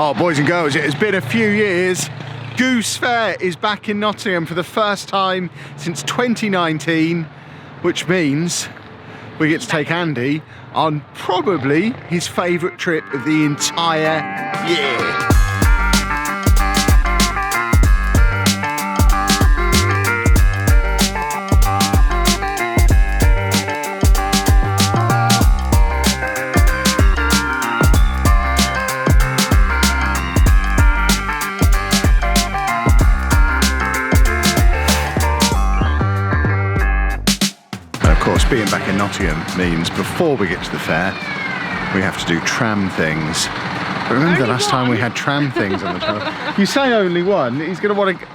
Oh, boys and girls, it has been a few years. Goose Fair is back in Nottingham for the first time since 2019, which means we get to take Andy on probably his favourite trip of the entire year. Being back in Nottingham means before we get to the fair, we have to do tram things. But remember the last time we had tram things on the tram? You say only one, he's going to want to...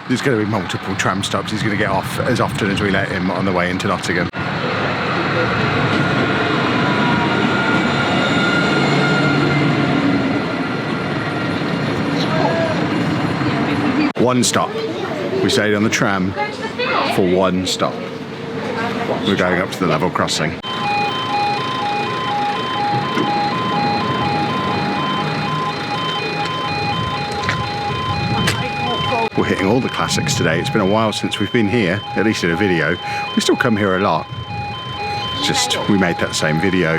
There's going to be multiple tram stops. He's going to get off as often as we let him on the way into Nottingham. One stop. We stayed on the tram for one stop. We're going up to the level crossing. We're hitting all the classics today. It's been a while since we've been here, at least in a video. We still come here a lot. It's just we made that same video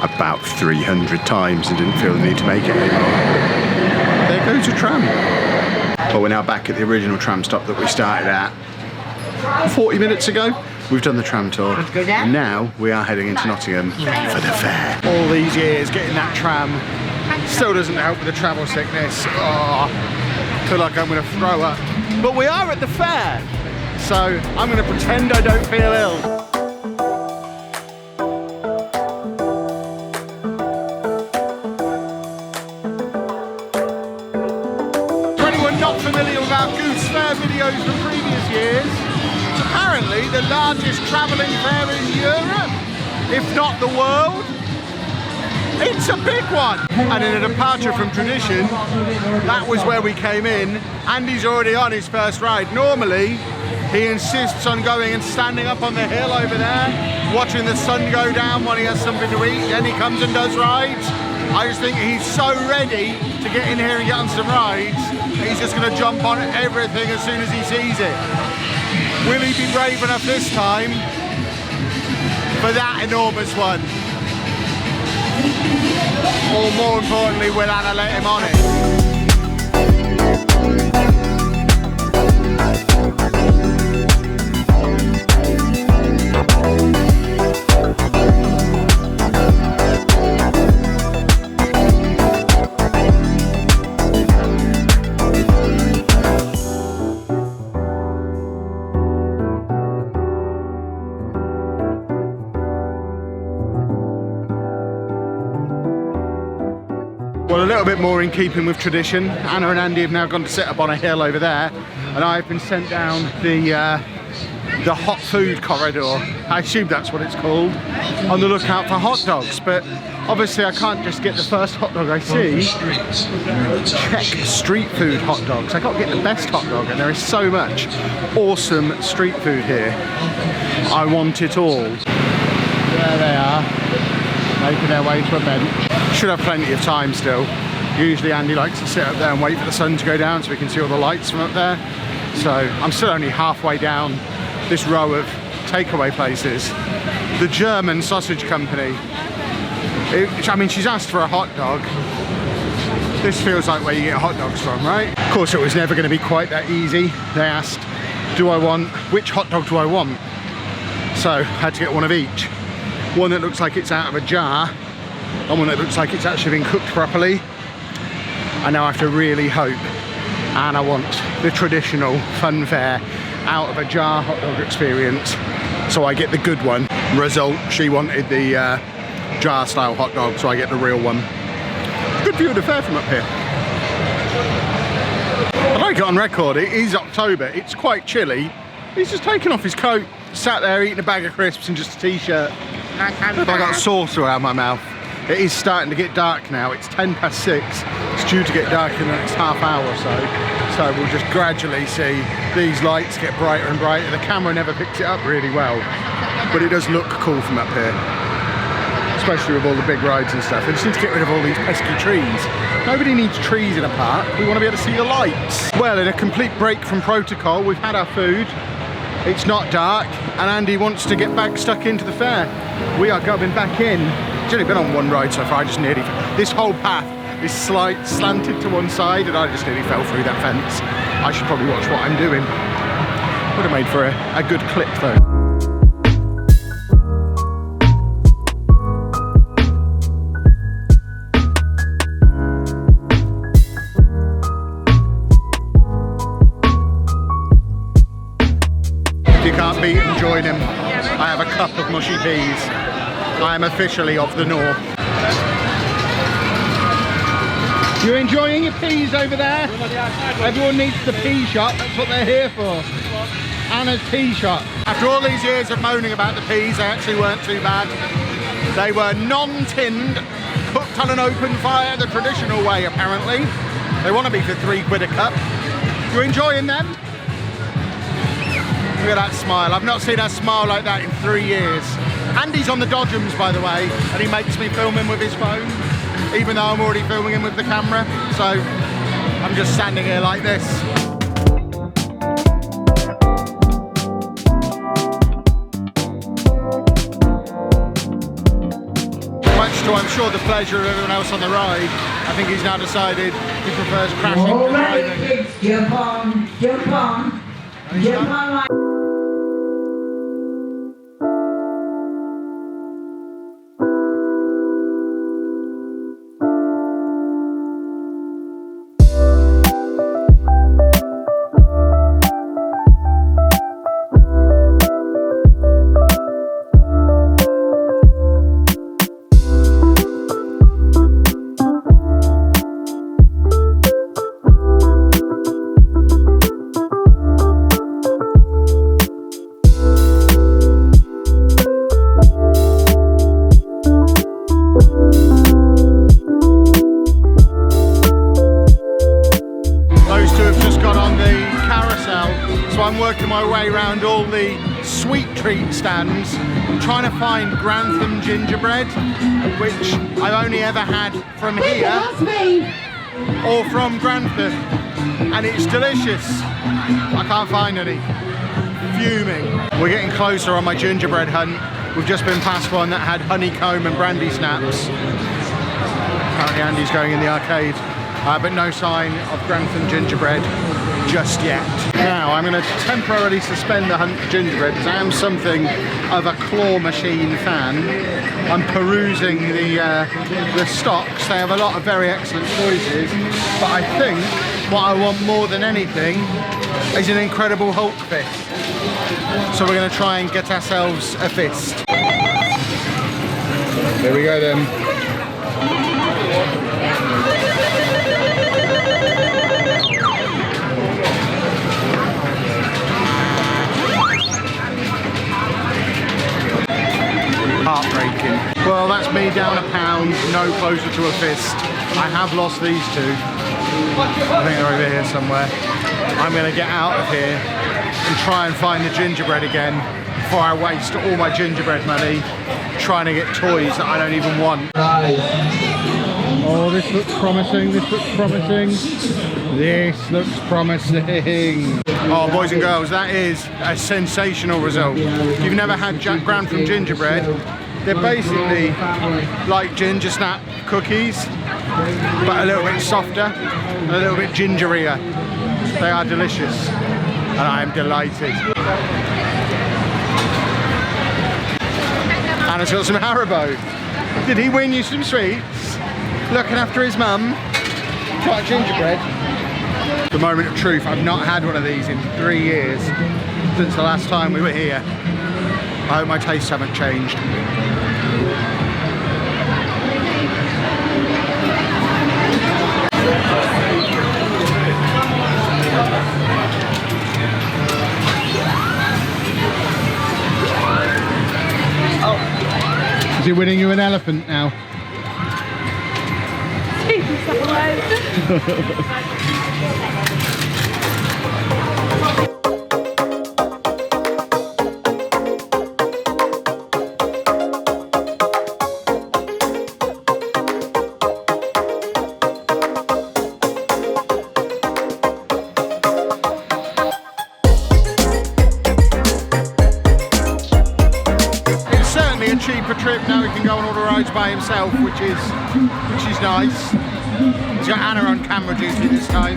about 300 times and didn't feel the need to make it anymore. There goes a tram. Well, we're now back at the original tram stop that we started at 40 minutes ago. We've done the tram tour, and now we are heading into Nottingham for the fair. All these years getting that tram still doesn't help with the travel sickness. Oh, I feel like I'm going to throw up. But we are at the fair, so I'm going to pretend I don't feel ill. For anyone not familiar with our Goose Fair videos from previous years, it's apparently the largest travelling fair in Europe, if not the world. It's a big one. And in a departure from tradition, that was where we came in. Andy's already on his first ride. Normally, he insists on going and standing up on the hill over there, watching the sun go down when he has something to eat. Then he comes and does rides. I just think he's so ready to get in here and get on some rides, he's just going to jump on everything as soon as he sees it. Will he be brave enough this time for that enormous one? Or more importantly, will Anna let him on it? Well, a little bit more in keeping with tradition. Anna and Andy have now gone to sit up on a hill over there, and I've been sent down the hot food corridor. I assume that's what it's called, on the lookout for hot dogs. But obviously I can't just get the first hot dog I see. Check street food hot dogs. I got to get the best hot dog, and there is so much awesome street food here. I want it all. There they are, making their way to a bench. Should have plenty of time still. Usually Andy likes to sit up there and wait for the sun to go down so we can see all the lights from up there. So I'm still only halfway down this row of takeaway places. The German sausage company. I mean, she's asked for a hot dog. This feels like where you get hot dogs from, right? Of course, it was never going to be quite that easy. They asked, which hot dog do I want? So I had to get one of each. One that looks like it's out of a jar, and one that looks like it's actually been cooked properly. I now have to really hope, and I want the traditional fun fair out of a jar hot dog experience, so I get the good one. Result, she wanted the jar style hot dog, so I get the real one. Good view of the fair from up here. I'd like it on record, it is October, it's quite chilly. He's just taken off his coat, sat there eating a bag of crisps and just a t-shirt. I got sauce around my mouth. It is starting to get dark now. It's 6:10. It's due to get dark in the next half hour or so. So we'll just gradually see these lights get brighter and brighter. The camera never picks it up really well, but it does look cool from up here. especially with all the big rides and stuff. They just need to get rid of all these pesky trees. Nobody needs trees in a park. We want to be able to see the lights. Well, in a complete break from protocol, we've had our food. It's not dark, and Andy wants to get back stuck into the fair. We are going back in. It's only been on one ride so far. I just nearly. This whole path is slanted to one side, and I just nearly fell through that fence. I should probably watch what I'm doing. Would have made for a good clip though. If you can't beat him, join him. I have a cup of mushy peas. I am officially of the north. You enjoying your peas over there? Everyone needs the pea shop, that's what they're here for. Anna's pea shop. After all these years of moaning about the peas, they actually weren't too bad. They were non-tinned, cooked on an open fire the traditional way apparently. They want to be for £3 a cup. You enjoying them? Look at that smile. I've not seen her smile like that in 3 years. Andy's on the Dodgems, by the way, and he makes me film him with his phone, even though I'm already filming him with the camera. So I'm just standing here like this. Much to, I'm sure, the pleasure of everyone else on the ride, I think he's now decided he prefers crashing to driving. Kids, jump on, jump on, jump on. I'm working my way around all the sweet treat stands. I'm trying to find Grantham gingerbread, which I've only ever had from here or from Grantham, and it's delicious. I can't find any. Fuming. We're getting closer on my gingerbread hunt. We've just been past one that had honeycomb and brandy snaps. Apparently Andy's going in the arcade, but no sign of Grantham gingerbread just yet. Now I'm going to temporarily suspend the hunt for gingerbread because I am something of a claw machine fan. I'm perusing the stocks. They have a lot of very excellent choices, but I think what I want more than anything is an Incredible Hulk fist. So we're going to try and get ourselves a fist. There we go then. Heartbreaking. Well, that's me down a pound, no closer to a fist. I have lost these two. I think they're over here somewhere. I'm going to get out of here and try and find the gingerbread again before I waste all my gingerbread money trying to get toys that I don't even want. Oh, this looks promising, this looks promising. This looks promising. Oh, boys and girls, that is a sensational result. If you've never had Grantham gingerbread, they're basically like ginger snap cookies, but a little bit softer, and a little bit gingerier. They are delicious, and I am delighted. Anna's got some Haribo. Did he win you some sweets? Looking after his mum. Got a gingerbread. The moment of truth, I've not had one of these in 3 years, since the last time we were here. I hope my tastes haven't changed. Is he winning you an elephant now? for trip. Now he can go on all the rides by himself, which is nice. He's got Anna on camera duty this time.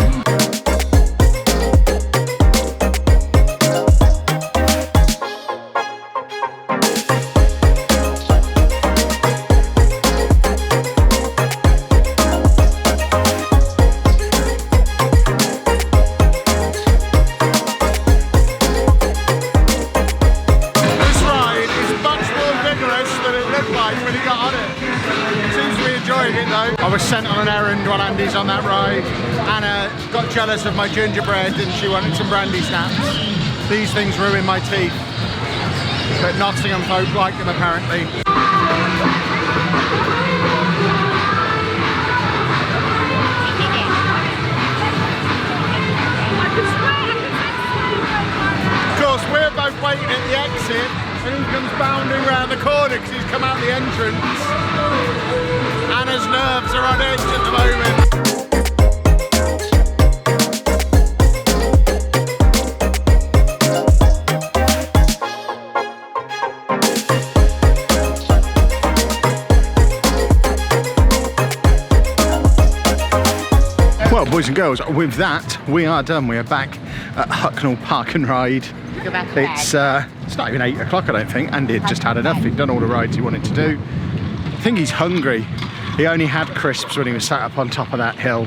I was sent on an errand while Andy's on that ride. Anna got jealous of my gingerbread and she wanted some brandy snaps. These things ruin my teeth, but Nottingham folk like them apparently. Of course, we're both waiting at the exit and he comes bounding round the corner because he's come out the entrance. Anna's nerves are on edge at the moment. Well, boys and girls, with that, we are done. We are back at Hucknall Park and Ride. It's not even 8 o'clock, I don't think. Andy had just had enough. He'd done all the rides he wanted to do. I think he's hungry. He only had crisps when he was sat up on top of that hill,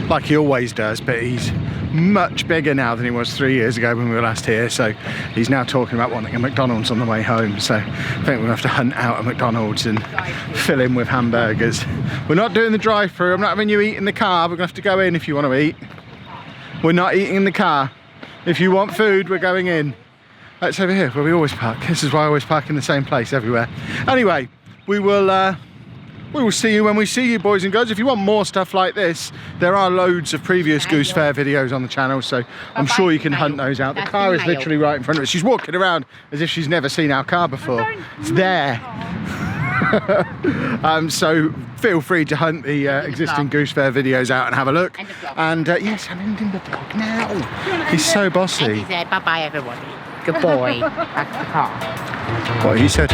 like he always does, but he's much bigger now than he was 3 years ago when we were last here, so he's now talking about wanting a McDonald's on the way home, so I think we'll have to hunt out a McDonald's and fill him with hamburgers. We're not doing the drive-through. I'm not having you eat in the car. We're going to have to go in if you want to eat. We're not eating in the car. If you want food, we're going in. That's over here where we always park. This is why I always park in the same place everywhere. Anyway, we will see you when we see you, boys and girls. If you want more stuff like this, there are loads of previous Goose Fair videos on the channel, so I'm sure you can hunt those out. The car is literally right in front of us. She's walking around as if she's never seen our car before. It's there. So feel free to hunt the existing Goose Fair videos out and have a look. And yes, I'm ending the vlog now. He's so bossy. And he said, bye-bye, everybody. Good boy. Back to the car. What he said.